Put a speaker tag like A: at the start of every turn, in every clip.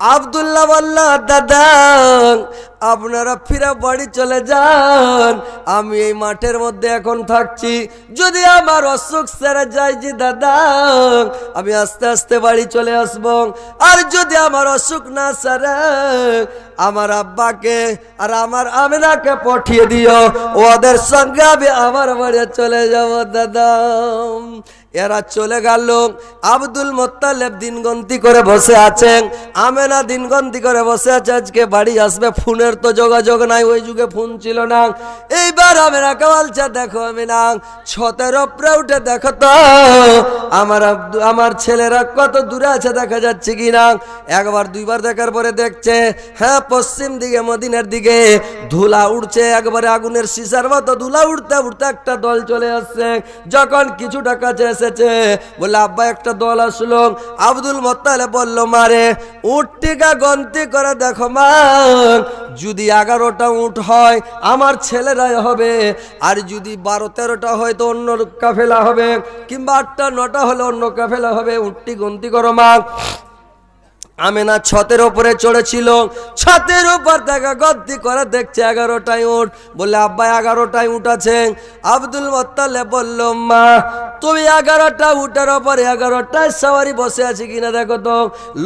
A: আব্দুল্লাহ বলল, দাদা আপনারা ফিরে বাড়ি চলে যান, আমি এই মাঠের মধ্যে এখন থাকছি। যদি আমার অসুখ সেরে যায় যে দাদা, আমি আস্তে আস্তে বাড়ি চলে আসব। আর যদি আমার অসুখ না সেরে, আমার আব্বাকে আর আমার আমিনাকে পাঠিয়ে দিও, ওদের সঙ্গে আমি আমার বাড়ি চলে যাব দাদা। এরা চলে গেল। আব্দুল মোত্তালেব দিনগন্তি করে বসে আছেন, আমেনা দিনগন্তি করে বসে আছে আজকে বাড়ি আসবে। ফোনের তো যোগাযোগ নাই, ওই যুগে ফোন ছিল না। এইবার আমেনাকে বলছে, দেখো আমেনা, ছতের উপরে উঠে দেখো তো আমার ছেলেরা কত দূরে আছে, দেখা যাচ্ছে কিনা। একবার দুইবার দেখার পরে দেখছে, হ্যাঁ পশ্চিম দিকে মদিনার দিকে ধুলা উঠছে, একবারে আগুনের শিশার মতো ধুলা উঠতে উঠতে একটা দল চলে আসছে। যখন কিছুটা কাছে এসেছে, বলে আব্বা একটা দল আসলো। আব্দুল মোত্তালেব বলল, মারে উটটিকা গন্তি করে দেখো মা, যদি 11টা উট হয় আমার ছেলেরাই হবে, আর যদি 12-13টা হয় তো অন্য কাফেলা হবে, কিংবা 8টা-9টা হলে অন্য কাফেলা হবে, উটটি গন্তি করো মা। আমেনা ছতের উপরে চড়েছিল, ছতের উপর থেকে গদ্দি করে দেখছে 11টাই উট। বললে আব্বা 11টাই উট আছে। আব্দুল মোত্তালেব বলল, মা তুমি 11টা উটের ওপরে 11টায় সওয়ারি বসে আছে কিনা দেখো তো।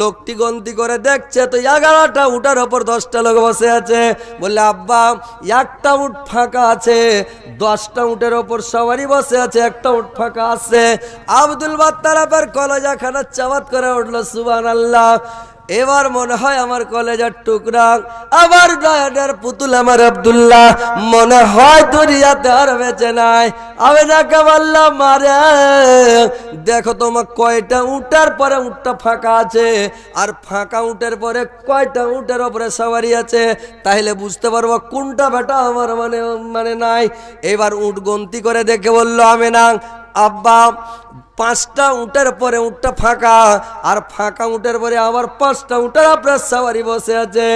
A: লোকটি গন্তি করে দেখছে তো 11টা উটের ওপর 10টা লোক বসে আছে। বললে আব্বা একটা উট ফাঁকা আছে, 10টা উটের ওপর সওয়ারি বসে আছে, একটা উট ফাঁকা আছে। আব্দুল মোত্তালেবের কলেজা খানা চাওয়াত করে উঠলো, সুবহানাল্লাহ। এবার মনে হয় আমার কলেজার টুকরা, আবার নয়নের পুতুল আমার আব্দুল্লাহ মনে হয় দুনিয়াতে আর বেঁচে নাই। আমি তাকে বললাম, মারে দেখো তোমার কয়টা উটের পরে উটটা ফাঁকা আছে, আর ফাঁকা উটের পরে কয়টা উটের ওপরে সওয়ারি আছে, তাহলে বুঝতে পারবো কোনটা বেটা আমার মানে নাই। এবার উট গন্তি করে দেখে বললো আমেনা, আব্বা 5টা উটের পরে উটটা ফাঁকা, আর ফাঁকা উটের পরে আবার 5টা উটের আপনার সওয়ারি বসে আছে।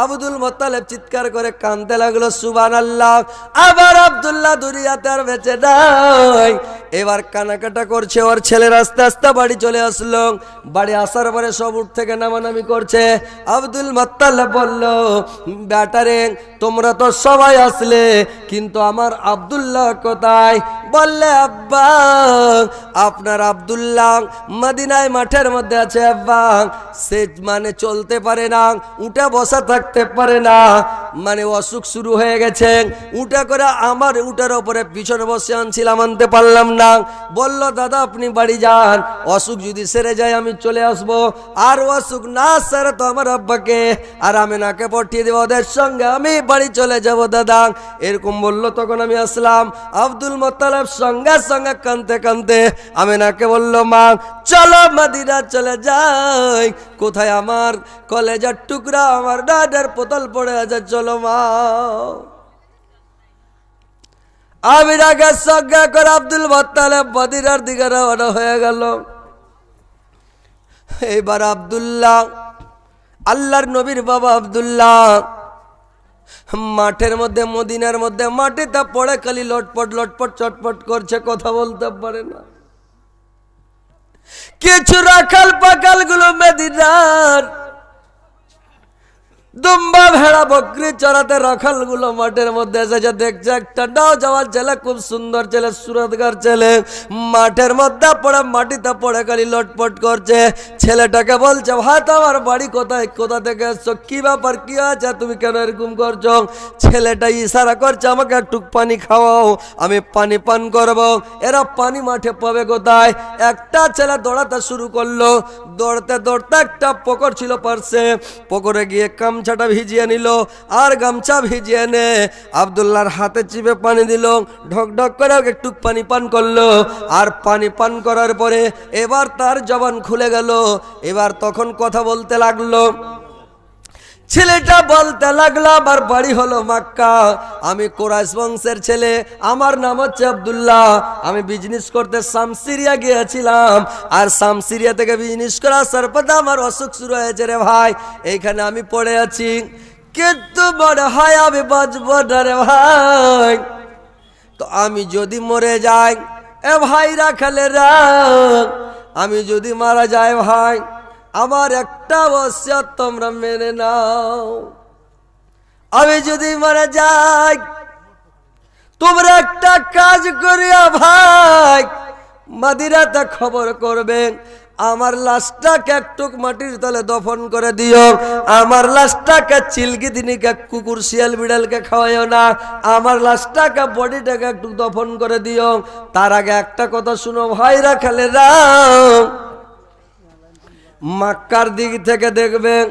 A: আব্দুল মোত্তালেব চিৎকার করে কাঁদতে লাগলো, সুবহানাল্লাহ। আবার আব্দুল্লাহ দুনিয়াতে আর বেঁচে নাই। এবার কানাকাটা করছে, ওর ছেলের আস্তে আস্তে বাড়ি চলে আসলো। বাড়ি আসার পরে সব উঠ থেকে নামানামি করছে। আব্দুল মোত্তালেব বলল, ব্যাটারে তোমরা তো সবাই আসলে, কিন্তু আমার আব্দুল্লাহ কোথায়? বললে আব্বা আপনার আব্দুল্লাহ মদিনায় মাঠের মধ্যে আছে আব্বা, সে মানে চলতে পারে না, উঠে বসা থাকতে পারে না, মানে অসুখ শুরু হয়ে গেছে। উঠে করে আমার উটের ওপরে পিছনে বসে আনছিলাম, আনতে পারলাম না। বলল দাদা আপনি বাড়ি যান, অসুখ যদি সেরে যায় আমি চলে আসব, আর অসুখ না সেরে তো আমার আব্বাকে আর আমিনাকে পাঠিয়ে দেবো, ওদের সঙ্গে আমি বাড়ি চলে যাব দাদা। এরকম বললো, তখন আমি আসলাম। আব্দুল মোত্তালেব সঙ্গে সঙ্গে কাঁদতে কাঁদতে আমিনাকে বলল, মা চলো মদিনা চলে যাই। কোথায় আমার কলেজার টুকরা, আমার ডাডের বোতল পড়ে আছে, চলো মা। আমিনাকে সঙ্গে করে আব্দুল মোত্তালেব মদিনার দিকে রওনা হয়ে গেল। এইবার আব্দুল্লাহ, আল্লাহর নবীর বাবা আব্দুল্লাহ, মাঠের মধ্যে মদিনার মধ্যে মাটিতে পড়ে খালি লটপট লটপট চটপট করছে, কথা বলতে পারে না। কিছু রাখাল পাকাল গুলো মদিনার দুম্বা ভেড়া বকরি চড়াতে রাখাল গুলো মাঠের মধ্যে এসেছে। দেখছে একটা নাও যাওয়ার ছেলে, খুব সুন্দর ছেলে, সুরতগার ছেলে, মাঠের মধ্যে পড়ে মাটিতে পড়ে খালি লটপট করছে। ছেলেটাকে বলছে, ভাই তোমার বাড়ি কোথায়, কোথা থেকে এসছো, কি ব্যাপার, কি আছে, তুমি কেন এরকম করছো? ছেলেটা ইশারা করছে, আমাকে একটু পানি খাওয়াও, আমি পানি পান করবো। এরা পানি মাঠে পাবে কোথায়? একটা ছেলে দৌড়াতে শুরু করলো। দৌড়তে দৌড়তে একটা পুকুর ছিল পার্শ্বে, পুকুরে গিয়ে গামছাটা ভিজিয়ে নিল, আর গামছা ভিজিয়ে নে আব্দুল্লাহর হাতে চিপে পানি দিল, ঢক ঢক করে একটু পানি পান করলো। আর পানি পান করার পরে এবার তার জবান খুলে গেল। এবার তখন কথা বলতে লাগলো। ছেলেটা বলতে লাগলো, আমার বাড়ি হলো মক্কা, আমি কুরাইশ বংশের ছেলে, আমার নাম হচ্ছে আব্দুল্লাহ, আমি বিজনেস করতে শামসিরিয়া গিয়েছিলাম, আর শামসিরিয়া থেকে বিজনেস করা আসার পর আমার অসুখ শুরু হয়েছে রে ভাই, এইখানে আমি পড়ে আছি, কিন্তু মনে হয় আমি বাঁচব না রে ভাই। তো আমি যদি মরে যাই, এ ভাই রাখালেরা, আমি যদি মারা যাই ভাই, আমার একটা ওসিয়ত তোমরা মেনে নাও, আমি যদি মারা যাই তোমরা একটা কাজ করিয়া ভাই, মদিনাতে খবর করবেন, আমার লাশটাকে একটু মাটির তলে দফন করে দিও। আমার লাশটাকে চিলকি দিনিকে কুকুর শিয়াল বিড়ালকে খাওয়াইও না, আমার লাশটাকে বডিটাকে একটু দফন করে দিও। তার আগে একটা কথা শুনো ভাইরা খালেরা, মক্কার দিক থেকে দেখবেন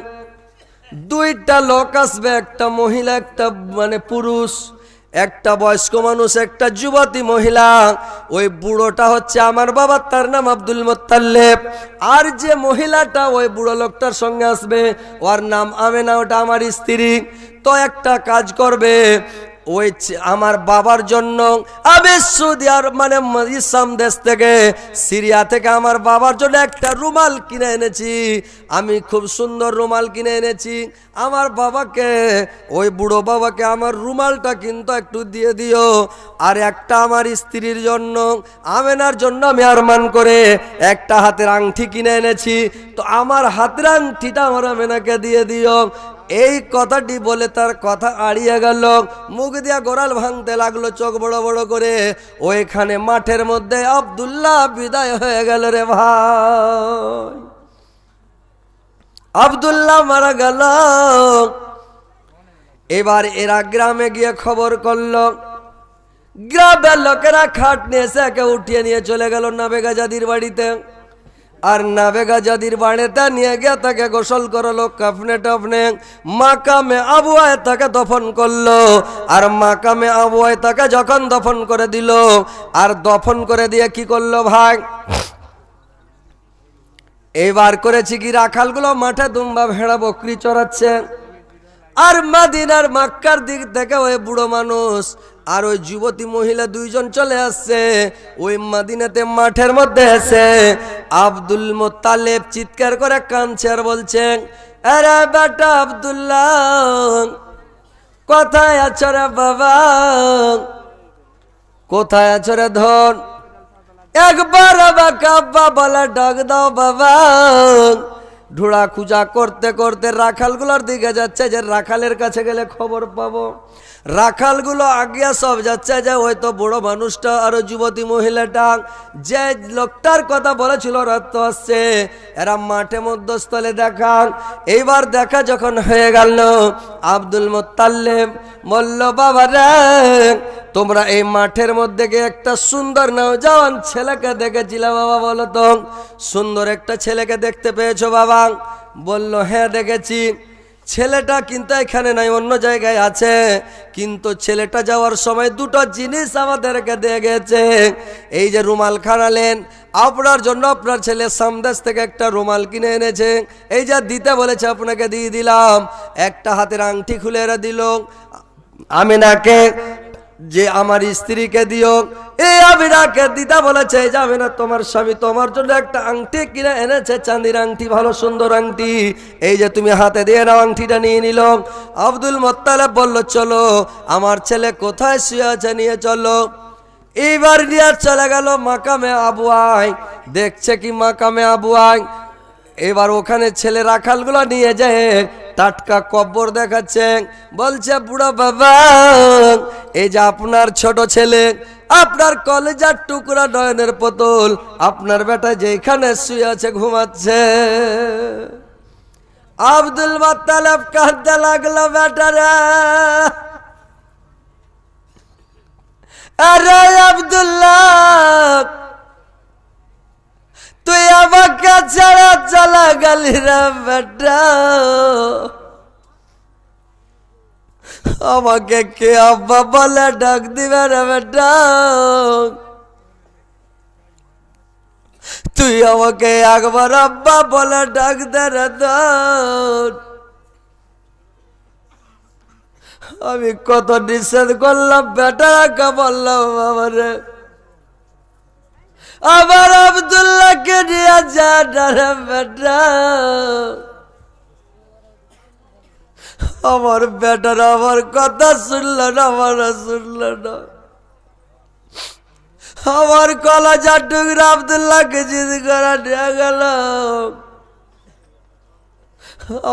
A: দুইটা লোক আসবে, একটা মহিলা একটা মানে পুরুষ, একটা বয়স্ক মানুষ একটা যুবতী মহিলা। ওই বুড়োটা হচ্ছে আমার বাবা, তার নাম আব্দুল মুত্তালিব। আর যে মহিলাটা ওই বুড়ো লোকটার সঙ্গে আসবে ওর নাম আমেনা, ওটা আমার স্ত্রী। তো একটা কাজ করবে, ওই আমার বাবার জন্য আমি সৌদি আর মানে ইসলাম দেশ থেকে সিরিয়া থেকে আমার বাবার জন্য একটা রুমাল কিনে এনেছি, আমি খুব সুন্দর রুমাল কিনে এনেছি। আমার বাবাকে, ওই বুড়ো বাবাকে আমার রুমালটা কিন্তু একটু দিয়ে দিও। আর একটা আমার স্ত্রীর জন্য আমেনার জন্য আমি আরমান করে একটা হাতের আংটি কিনে এনেছি, তো আমার হাতের আংটিটা আমার আমেনাকে দিয়ে দিও। এই কথাটি বলে তার কথা আড়িয়ে গেল, মুখ দিয়া গোড়াল ভাঙতে লাগলো চোখ বড় বড় করে। ওইখানে মাঠের মধ্যে আব্দুল্লাহ বিদায় হয়ে গেল রে ভাই, আব্দুল্লাহ মারা গেল। এবার এরা গ্রামে গিয়ে খবর করলো, গ্রামের লোকেরা খাট নিয়ে এসে একে উঠিয়ে নিয়ে চলে গেল নাবেগা জাদির বাড়িতে। আর নাবেগা জাদির বাড়িতে নিয়ে গিয়ে তাকে গোসল করলো, কাফনে টাফনে মাকামে আবুয়ায় তাকে দফন করলো। আর মাকামে আবুয়ায় তাকে যখন দফন করে দিল, আর দফন করে দিয়ে কি করলো ভাই, এইবার করেছি কি, রাখালগুলো মাঠে দুম্বা ভেড়া বকরি চড়াচ্ছে। আর মদিনার মক্কার দিক থেকে ওই বুড়ো মানুষ আর ওই যুবতী মহিলা দুইজন চলে আসছে। ওই মদিনাতে মাঠের মধ্যে এসে আব্দুল মুত্তালিব চিৎকার করে কাঁদছে আর বলছেন, আরে বেটা আব্দুল্লাহ, কোথায় আছো রে বাবা, কোথায় আছো রে ধন, একবার আমাকে আব্বা বলে ডাক দাও বাবা। ঢোড়া খুঁজা করতে করতে রাখালগুলোর দিকে যাচ্ছে, যে রাখালের কাছে গেলে খবর পাবো। রাখালগুলো আগিয়া সব যাচ্ছে, যে হয়তো বুড়ো মানুষটা আর যুবতী মহিলাটা যে লোকটার কথা বলেছিল রক্ত আসছে, এরা মাঠে মধ্যস্থলে দেখান। এইবার দেখা যখন হয়ে গেল, আব্দুল মুত্তালিব বলল, বাবা রে, তোমরা এই মাঠের মধ্যে গিয়ে একটা সুন্দর নওজওয়ান ছেলেকে দেখেছিলে বাবা, বলো তো সুন্দর একটা ছেলেকে দেখতে পেয়েছো বাবা? বলল, হ্যাঁ দেখেছি। ছেলেটা কিন্তু এখানে নাই, অন্য জায়গায় আছে। কিন্তু ছেলেটা যাওয়ার সময় দুটো জিনিস আমাদেরকে দিয়ে গেছে। এই যে রুমাল খানালেন, আপনার জন্য আপনার ছেলে সামদেশ থেকে একটা রুমাল কিনে এনেছে, এই যে দিতে বলেছে আপনাকে দিয়ে দিলাম। একটা হাতের আংটি খুলে এরা দিল আমিনাকে, যে আমার স্ত্রীকে দিও। এই আমিনাকে দিতে বলেছে, যাবে না তোমার স্বামী তোমার জন্য একটা আংটি কিনে এনেছে, চাঁদির আংটি, ভালো সুন্দর আংটি, এই যে তুমি হাতে দিয়ে নাও। আংটিটা নিয়ে নিল। আব্দুল মুত্তালিব বলল, চলো আমার ছেলে কোথায় শুয়ে আছে নিয়ে চলো। এইবার নিয়ে চলে গেল মাকামে আবুয়ায়। দেখছে কি মাকামে আবুয়ায়, এবার ওখানে ছেলে রাখালগুলো নিয়ে যায় টাটকা কব্বর দেখাচ্ছে। বলছে, বুড়া বাবা, এই যে আপনার ছোট ছেলে, আপনার কলেজার টুকরা নয়নের পুতুল, আপনার বেটা যেখানে শুয়ে আছে ঘুমাচ্ছে। আব্দুল মুত্তালিব কাঁদতে লাগলো, বেটারা, আরে আব্দুল্লাহ, তুই আমাকে ছাড়া চলা গেলি রে বেটা, আমাকে কে আব্বা বলে ডাক দিবে রে বেটা, তুই আমাকে একবার আব্বা বলে ডাক দে রে ধন। আমি কত নিষেধ করলাম, বেটাকে বললাম বাবা রে, আবার আব্দুল্লাহকে নিয়ে যা রে বেটা। আমার বেটার আমার কথা শুনল না, আমার শুনল না। আমার কলেজার টুকরা আব্দুল্লাহকে জিদ করা নিয়ে গেল।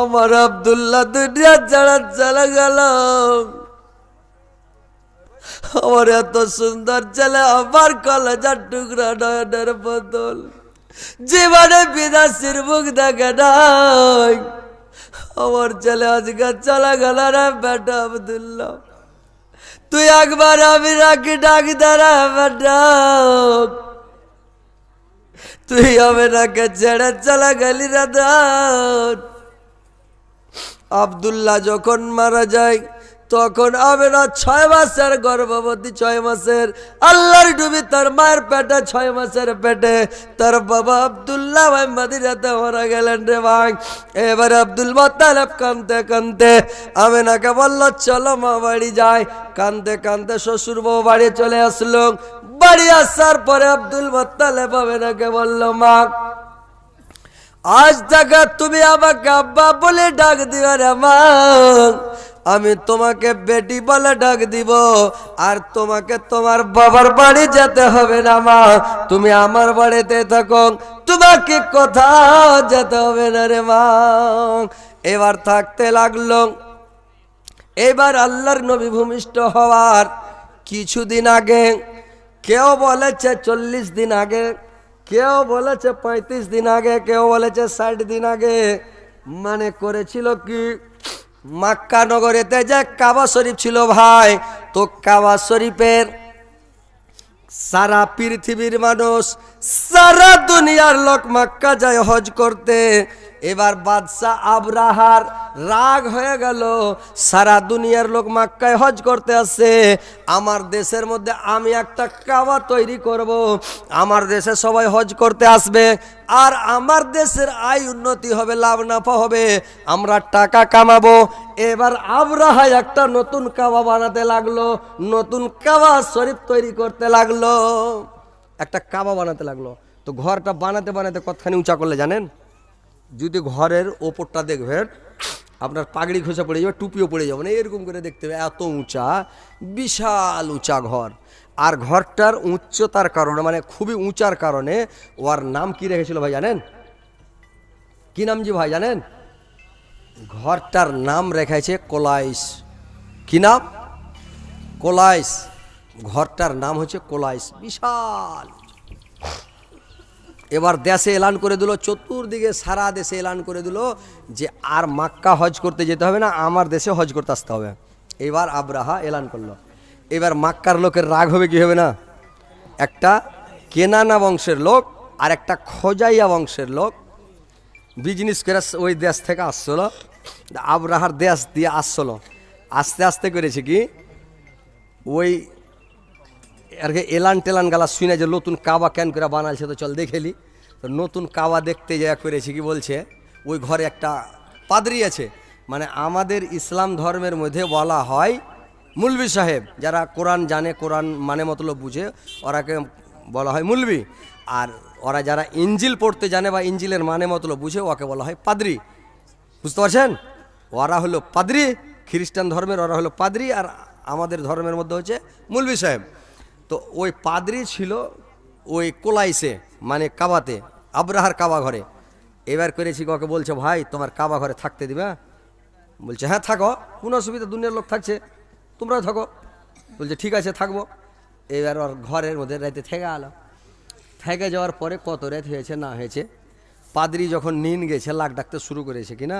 A: আমার আব্দুল্লাহ দুনিয়া ছাড়া চলে গেল। আমার এত সুন্দর ছেলে আমার কলেজার টুকরা নয়নের বদল, জীবনে বিদেশির মুখ দেখে নাই। আমার ছেলে আজকে চলে গেল রে বেটা আব্দুল্লাহ, তুই একবার আমি রাখি ডাক দাঁড়া বেটা, তুই আমি রাকে ছেড়ে চলে গেলি রে দান। আব্দুল্লাহ যখন মারা যায় তখন আমেনা 6 মাসের গর্ভবতী, 6 মাসের আল্লাহর ডুবি তার মায়ের পেটে, 6 মাসের পেটে তার বাবা আব্দুল্লাহ ভাই মদিনাতে মারা গেলেন রে ভাই। এবার আব্দুল মুত্তালিব কাঁদতে কাঁদতে আমেনাকে বলল চলো মা বাড়ি যায়। কাঁদতে কাঁদতে শ্বশুর বউ বাড়ি চলে আসলো। বাড়ি আসার পরে আব্দুল মুত্তালিব আমেনাকে বলল মা, আজ থেকে তুমি আমাকে আব্বা বলে ডাক দিবে রে মা, আমি তোমাকে বেটি বলে ডাক দিব, আর তোমাকে তোমার বাবার বাড়ি যেতে হবে না মা, তুমি আমার বাড়িতে থাকো, তোমাকে কোথাও যেতে হবে না রে মা। এবার থাকতে লাগলো। এবার আল্লাহর নবী ভূমিষ্ঠ হওয়ার কিছুদিন আগে, কেউ বলেছে 40 দিন আগে, কেউ বলেছে 35 দিন আগে, কেউ বলেছে 60 দিন আগে, মানে করেছিল কি, মক্কা নগরেতে যে কাবা শরীফ ছিল ভাই, তো কাবা শরীফের সারা পৃথিবীর মানুষ, সারা দুনিয়ার লোক মক্কা যায় হজ করতে। এবার বাদশাহ আবরাহার রাগ হয়ে গেল, সারা দুনিয়ার লোক মক্কায় হজ করতে আসছে, আমার দেশের মধ্যে আমি একটা কাবা তৈরি করব, আমার দেশে সবাই হজ করতে আসবে, আর আমার দেশের আয় উন্নতি হবে, লাভ নাফা হবে, আমরা টাকা কামাবো। এবার আবরাহা একটা নতুন কাবা বানাতে লাগলো, নতুন কাবা শরীফ তৈরি করতে লাগলো, একটা কাবা বানাতে লাগলো। তো ঘরটা বানাতে বানাতে কতখানি উঁচা করলে জানেন? যদি ঘরের ওপরটা দেখবেন আপনার পাগড়ি খোঁচা পড়ে যাবে, টুপিও পড়ে যাবে না, এরকম করে দেখতে হবে, এত উঁচা, বিশাল উঁচা ঘর। আর ঘরটার উচ্চতার কারণে, মানে খুবই উঁচার কারণে, ওর নাম কি রেখেছিল ভাই জানেন? কি নাম জি ভাই জানেন? ঘরটার নাম রেখেছে কোলাইস। কি নাম? কোলাইস। ঘরটার নাম হচ্ছে কোলাইস, বিশাল। এবার দেশে এলান করে দিল, চতুর্দিকে সারা দেশে এলান করে দিল যে আর মক্কা হজ করতে যেতে হবে না, আমার দেশে হজ করতে আসতে হবে। এবার আবরাহা এলান করলো। এবার মক্কার লোকের রাগ হবে কি হবে না? একটা কেনানা বংশের লোক আর একটা খোজাইয়া বংশের লোক বিজনেস করে ওই দেশ থেকে আসছিল, আবরাহার দেশ দিয়ে আসছিল। আস্তে আস্তে করেছে কি, ওই আর কি এলান টেলান গালা শুনে যে নতুন কাবা কেন করে বানালছে, তো চল দেখেলি। তো নতুন কাবা দেখতে যা করেছে কি, বলছে ওই ঘরে একটা পাদ্রী আছে, মানে আমাদের ইসলাম ধর্মের মধ্যে বলা হয় মুলবি সাহেব, যারা কোরআন জানে, কোরআন মানে মতলব বুঝে, ওরাকে বলা হয় মুলবি। আর ওরা যারা ইঞ্জিল পড়তে জানে বা ইঞ্জিলের মানে মতলব বুঝে, ওকে বলা হয় পাদ্রী। বুঝতে পারছেন? ওরা হলো পাদ্রী, খ্রিস্টান ধর্মের ওরা হলো পাদ্রী, আর আমাদের ধর্মের মধ্যে হচ্ছে মুলবি সাহেব। তো ওই পাদ্রী ছিল ওই কোলাইসে, মানে কাবাতে, আবরাহার কাবা ঘরে। এবার করেছি ওকে, বলছে ভাই তোমার কাবা ঘরে থাকতে দিবে? বলছে হ্যাঁ থাকো, কোনো অসুবিধা, দুনিয়ার লোক থাকছে, তোমরাও থাকো। বলছে ঠিক আছে থাকবো। এবার ওর ঘরের মধ্যে রাতে থেকে আলো। থেকে যাওয়ার পরে কত রাত হয়েছে না হয়েছে, পাদ্রী যখন নিন গেছে, লাগ ডাকতে শুরু করেছে কিনা,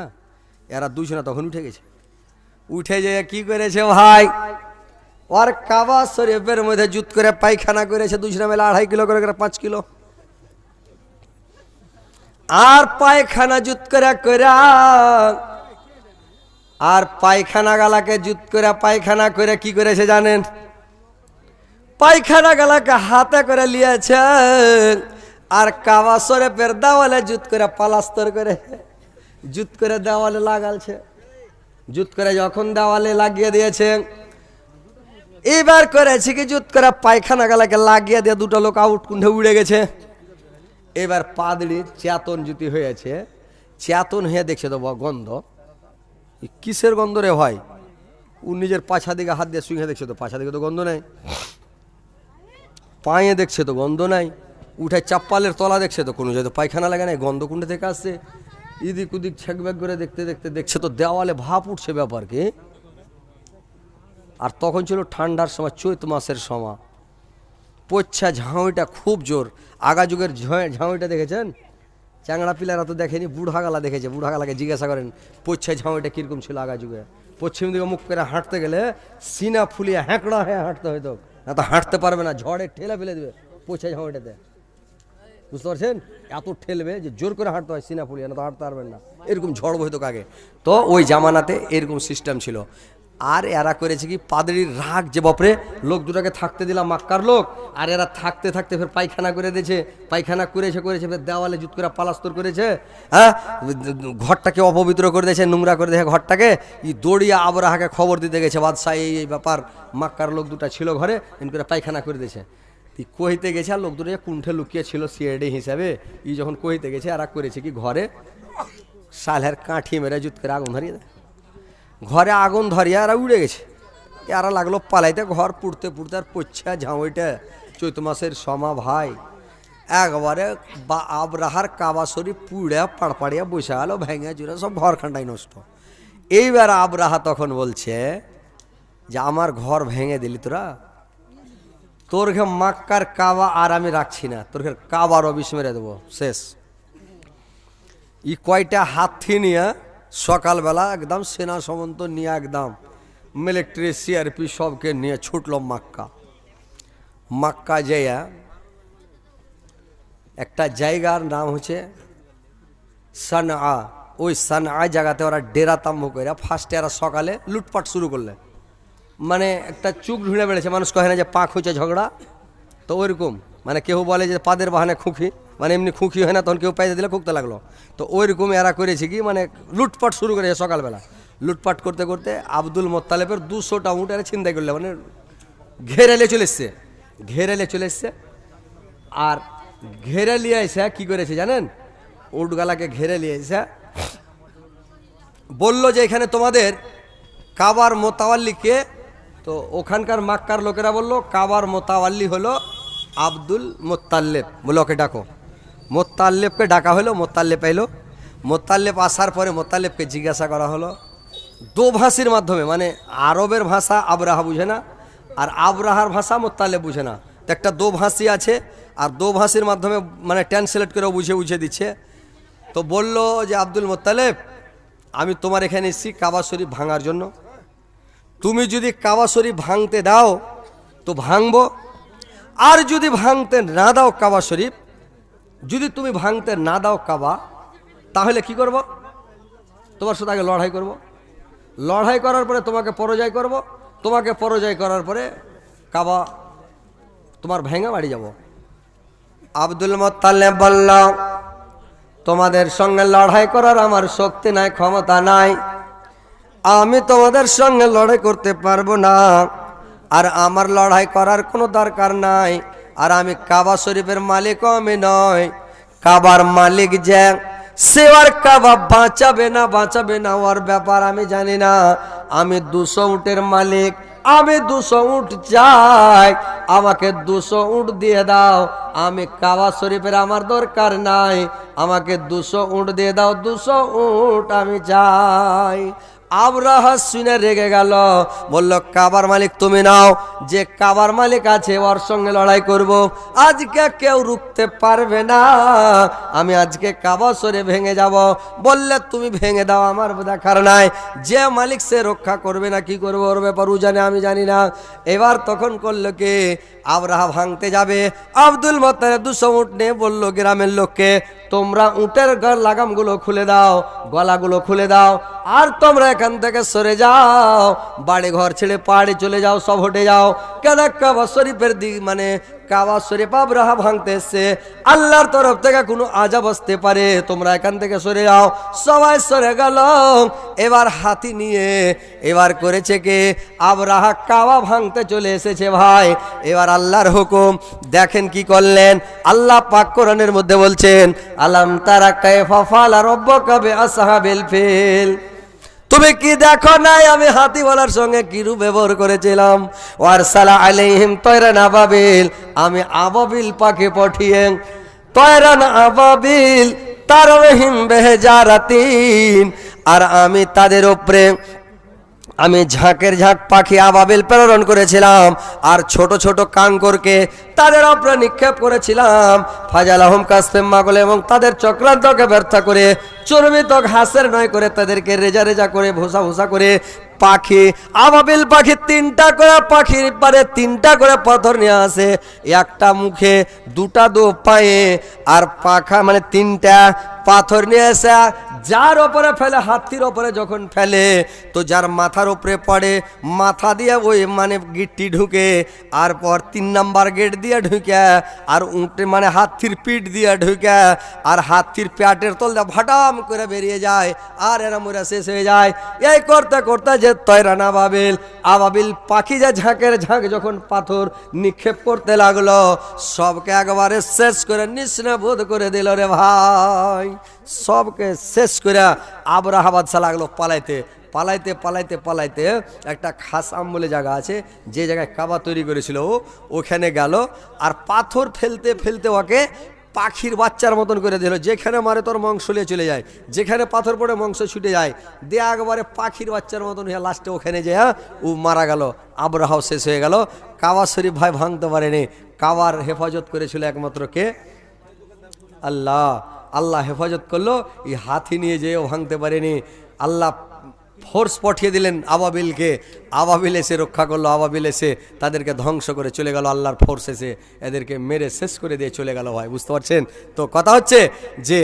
A: এরা দুজনা তখন উঠে গেছে। উঠে যেয়ে কি করেছে ভাই, ওর কাবা শরীফের মধ্যে জুত করে পায়খানা করেছে, দুজনে মেলা 2.5 কিলো করে, 5 কিলো। আর পায়খানা জুত করে আর পায়খানা গালাকে জুত করে পায়খানা করে কি করেছে জানেন? পায়খানা গালাকে হাতে করে লিয়েছে, আর কাবা শরীফের দেওয়ালে জুত করে পালাস্তর করে জুত করে দেওয়ালে লাগালছে। জুত করে যখন দেওয়ালে লাগিয়ে দিয়েছে, এবার করেছে কি, জুত করে পায়খানা গালাকে লাগিয়ে দিয়ে দুটো লোক আউট কুণ্ঠে উড়ে গেছে। এবার পাদড়ির চেতন জুতি হয়েছে, চেতন হয়ে দেখছে তো গন্ধ, কিসের গন্ধ রে ভাই? ও নিজের পাছা দিকে হাত দিয়ে শুয়ে দেখছে, তো পাছা দিকে তো গন্ধ নাই, পায়ে দেখছে তো গন্ধ নাই, উঠে চাপ্পালের তলা দেখছে তো কোনো জায়গায় পায়খানা লাগে নাই, গন্ধ কুণ্ঠে থেকে আসছে। এদিক ওদিক ছ্যাকব্যাক করে দেখতে দেখতে দেখছে তো দেওয়ালে ভাপ উঠছে, ব্যাপার কি। আর তখন ছিল ঠান্ডার সময়, চৈত মাসের সময়, পোচ্ছা ঝাউইটা খুব জোর। আগা যুগের ঝাউইটা দেখেছেন? চ্যাংড়া পিলারা তো দেখেনি, বুড়াগালা দেখেছে। বুড়াগালাকে জিজ্ঞাসা করেন পোচ্ছা ঝাউইটা কীরকম ছিল আগা যুগে। পশ্চিম দিকে মুখ করে হাঁটতে গেলে সিনা ফুলিয়ে হ্যাঁকড়া হয়ে হাঁটতে হয়তো, না তো হাঁটতে পারবে না, ঝড়ে ঠেলে ফেলে দেবে পোচ্ছা ঝাউইটাতে। বুঝতে পারছেন? এত ঠেলবে যে জোর করে হাঁটতে হয় সিনা ফুলিয়ে, না তো হাঁটতে পারবেন না, এরকম ঝড় বইতো আগে। তো ওই জামানাতে এরকম সিস্টেম ছিল। আর এরা করেছে কি, পাদরির রাগ যে বাপরে, লোক দুটাকে থাকতে দিলাম মাক্কার লোক, আর এরা থাকতে থাকতে ফের পায়খানা করে দিয়েছে। পায়খানা করেছে ফের দেওয়ালে জুত করে পালাস্তর করেছে, হ্যাঁ, ঘরটাকে অপবিত্র করে দিয়েছে, নোংরা করে দিয়েছে ঘরটাকে। দৌড়িয়ে আবরাহাকে খবর দিতে গেছে, বাদশাহ এই ব্যাপার, মাক্কার লোক দুটা ছিল ঘরে, এন করে পায়খানা করে দিয়েছে। কইতে গেছে, আর লোক দুটো কুণ্ঠে লুকিয়ে ছিল সিআইডি হিসাবে। যখন কইতে গেছে, এরা করেছে কি, ঘরে সালের কাঠি মেরে জুত করে আগুন ধরিয়ে দেয়। ঘরে আগুন ধরিয়ে এরা উড়ে গেছে। এরা লাগলো পালাইতে, ঘর পুড়তে পুড়তে। আর পোচ্ছা ঝাউইটা চৈত মাসের সমা ভাই, একবারে আবরাহার কাবা শরীফ পুড়ে পাড়পাড়িয়া বসে গেল, ভেঙে চুরে সব ঘর খান্ডাই নষ্ট। এইবার আবরাহা তখন বলছে যে আমার ঘর ভেঙে দিলি তোরা, তোর ঘে মাক্কার কাবা আর আমি রাখছি না, তোর ঘে কাবার অবিস মেরে দেবো, শেষ। কয়টা হাতি নিয়ে সকালবেলা একদম সেনা সমন্ত নিয়ে একদম মিলিটারি সিআরপি সবকে নিয়ে ছুটল মাক্কা। মাক্কা যাইয়া একটা জায়গার নাম হচ্ছে সানআ। ওই সানআ জায়গাতে ওরা ডেরা তাম্বু করে ফার্স্টে এরা সকালে লুটপাট শুরু করলে। মানে একটা চুক ঢুঁড়ে বেড়েছে, মানুষ কহে না যে পাক হয়েছে ঝগড়া, তো ওইরকম। মানে কেউ বলে যে পাদের বাহানে খুঁকি, মানে এমনি খুঁকি হয় না, তখন কেউ পাইতে দিলে খুঁকতে লাগলো। তো ওইরকম এরা করেছে কি, মানে লুটপাট শুরু করেছে সকালবেলা। লুটপাট করতে করতে আব্দুল মোত্তালেবের 200টা উঁট এরা ছিনতাই করলে, মানে ঘেরে নিয়ে চলে এসছে। ঘেরে নিয়ে চলে এসছে, আর ঘেরে নিয়ে এসে কী করেছে জানেন? উটগালাকে ঘেরে নিয়ে এসে বললো যে এখানে তোমাদের কাবার মোতাওয়াল্লিকে। তো ওখানকার মাক্কার লোকেরা বললো কাবার মোতাওয়াল্লি হলো আব্দুল মোত্তালেব, বলে ওকে ডাকো। মোত্তালেবকে ডাকা হলো, মোত্তালেব এলো। মোত্তালেব আসার পরে মোত্তালেবকে জিজ্ঞাসা করা হলো দোভাষীর মাধ্যমে, মানে আরবের ভাষা আবরাহা বুঝে না, আর আবরাহার ভাষা মোত্তালেব বুঝে না। তো একটা দোভাষী আছে, আর দোভাষীর মাধ্যমে মানে ট্রান্সলেট করে বুঝে দিচ্ছে। তো বলল যে আব্দুল মোত্তালেব, আমি তোমার এখানে এসেছি কাবা শরীফ ভাঙার জন্য। তুমি যদি কাবা শরীফ ভাঙতে দাও তো ভাঙবো, আর যদি ভাঙতে না দাও কাবা শরীফ, যদি তুমি ভাঙতে না দাও কাবা, তাহলে কি করব? তোমার সাথে আগে লড়াই করব, লড়াই করার পরে তোমাকে পরাজয় করব, তোমাকে পরাজয় করার পরে কাবা তোমার ভেঙে বাড়ি যাব। আব্দুল মোত্তালেব বলল তোমাদের সঙ্গে লড়াই করার আমার শক্তি নাই, ক্ষমতা নাই, আমি তোমাদের সঙ্গে লড়াই করতে পারবো না, আর আমার লড়াই করার কোনো দরকার নাই। আর আমি কাবা শরীফের মালিকও আমি নয়, কাবার মালিক যে সে আর কাবা বাঁচাবে না ওর ব্যাপার আমি জানি না। আমি 200 উটের মালিক, আমি 200 উট চাই, আমাকে 200 উট দিয়ে দাও। আমি কাবা শরীফের আমার দরকার নাই, আমাকে 200 উট দিয়ে দাও, 200 উট আমি চাই। আবরাহা শুনে রেগে গেল, বলল কাবার মালিক তুমি নাও, যে কাবার মালিক আছে ওর সঙ্গে লড়াই করব। আজকে কেউ রুখতে পারবে না, আমি আজকে কাবা শরীফ ভেঙে যাব। বললে তুমি ভেঙে দাও, আমার দেখার নাই, যে মালিক সে রক্ষা করবে না কি করবে ওর ব্যাপার ও জানে, আমি জানি না। এবার তখন করলো কি, আবরাহা ভাঙতে যাবে, আব্দুল মোত্তালেব 200 উট নিয়ে বললো গ্রামের লোককে তোমরা উটের লাগামগুলো খুলে দাও, গলাগুলো খুলে দাও, আর তোমরা এখান থেকে সরে যাও, বাড়ি ঘর ছেড়ে পাহাড়ে চলে যাও, সব হটে যাও। কেন কাবা শরীফের দিক মানে কাবা শরীফ আবরাহা ভাঙতে এসছে, আল্লাহর তরফ থেকে কোনো আযাব আসতে পারে, তোমরা এখান থেকে সরে যাও। সবাই সরে গেল। এবার হাতি নিয়ে এবার করেছে কে, আবরাহা কাবা ভাঙতে চলে এসেছে ভাই। এবার আল্লাহর হুকুম দেখেন কি করলেন, আল্লাহ পাক কোরআনের মধ্যে বলছেন আলাম তারা কায়ফা ফাআলা রাব্বুকা বিআসহাবিল ফিল। তুমি কি দেখো নাই আমি হাতি বলার সঙ্গে কিরূপ ব্যবহার করেছিলাম? ওয়ারসালা আলাইহিম তায়রান আবাবিল, আমি আবাবিল পাখি পাঠিয়ে, তায়রান আবাবিল তারহিম বেহজারাতিন, আর আমি তাদের উপরে আমি ঝাঁকের ঝাঁক পাখি আবাবিল প্রেরণ করেছিলাম, আর ছোট ছোট কাঙ্করকে তাদের উপরে নিক্ষেপ করেছিলাম। ফাজালাহুম কাসফিম মাগুল, এবং তাদের চক্রান্তকে ব্যর্থ করে চর্বিত ঘাসের নয় করে তাদেরকে রেজা রেজা করে ভোসা ভোসা করে পাখি আবাবিল পাখি তিনটা করে পাখির পারে তিনটা করে পাথর নিয়ে আসে, একটা মুখে দুটা দু পায়ে, আর পাখা মানে তিনটা পাথর নিয়ে এসে যার ওপরে ফেলে, হাতির ওপরে যখন ফেলে তো যার মাথার উপরে পড়ে মাথা দিয়ে ওই মানে গিটটি ঢুকে, আর পর 3 নাম্বার গেট দিয়ে ঢুকে, আর উঁটে মানে হাতির পিঠ দিয়ে ঢুকে, আর হাতির পেটের তল দিয়ে ভাটাম করে বেরিয়ে যায়, আর এরা মুরা শেষ হয়ে যায়। এই করতে করতে যে তৈরান আবাবিল পাখি যে ঝাঁকের ঝাঁক যখন পাথর নিক্ষেপ করতে লাগলো, সবকে একবারে শেষ করে নিঃস্ববোধ করে দিল রে ভাই। সবকে শেষ করে আবরাহা বাদশা লাগলো পালাইতে পালাইতে পালাইতে পালাইতে একটা খাসাম বলে জায়গা আছে, যে জায়গায় কাবা তৈরি করেছিল ওখানে গেল, আর পাথর ফেলতে ফেলতে ওকে পাখির বাচ্চার মতন করে দিল, যেখানে মারে তোর মাংস নিয়ে চলে যায়, যেখানে পাথর পড়ে মাংস ছুটে যায়, দিয়ে একবারে পাখির বাচ্চার মতন হয়ে লাস্টে ওখানে যে ও মারা গেল, আবরাহাও শেষ হয়ে গেল। কাবা শরীফ ভাই ভাঙতে পারেনি, কাবার হেফাজত করেছিল একমাত্র কে? আল্লাহ। আল্লাহ হেফাজত করলো, এই হাতি নিয়ে যেও ভাঙতে পারেনি। আল্লাহ ফোর্স পাঠিয়ে দিলেন আবাবিলকে, আবাবিল এসে রক্ষা করলো, আবাবিল এসে তাদেরকে ধ্বংস করে চলে গেল, আল্লাহর ফোর্স এসে এদেরকে মেরে শেষ করে দিয়ে চলে গেল ভাই, বুঝতে পারছেন? তো কথা হচ্ছে যে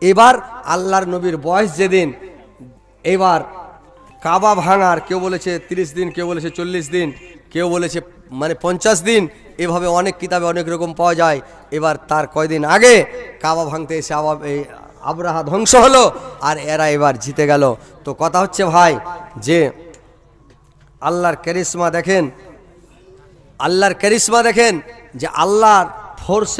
A: এবার আল্লাহর নবীর বয়স যেদিন, এবার কাবা ভাঙার কেউ বলেছে 30 দিন, কেউ বলেছে 40 দিন, কেউ বলেছে মানে 50 দিন, এভাবে অনেক কিতাবে অনেক রকম পাওয়া যায়। এবার তার কয়দিন আগে কাবা ভাঙতে এসে আবরাহা ধ্বংস হলো, আর এরা এবার জিতে গেল। তো কথা হচ্ছে ভাই যে আল্লাহর ক্যারিশমা দেখেন, আল্লাহর ক্যারিশমা দেখেন, যে আল্লাহর ফোর্সে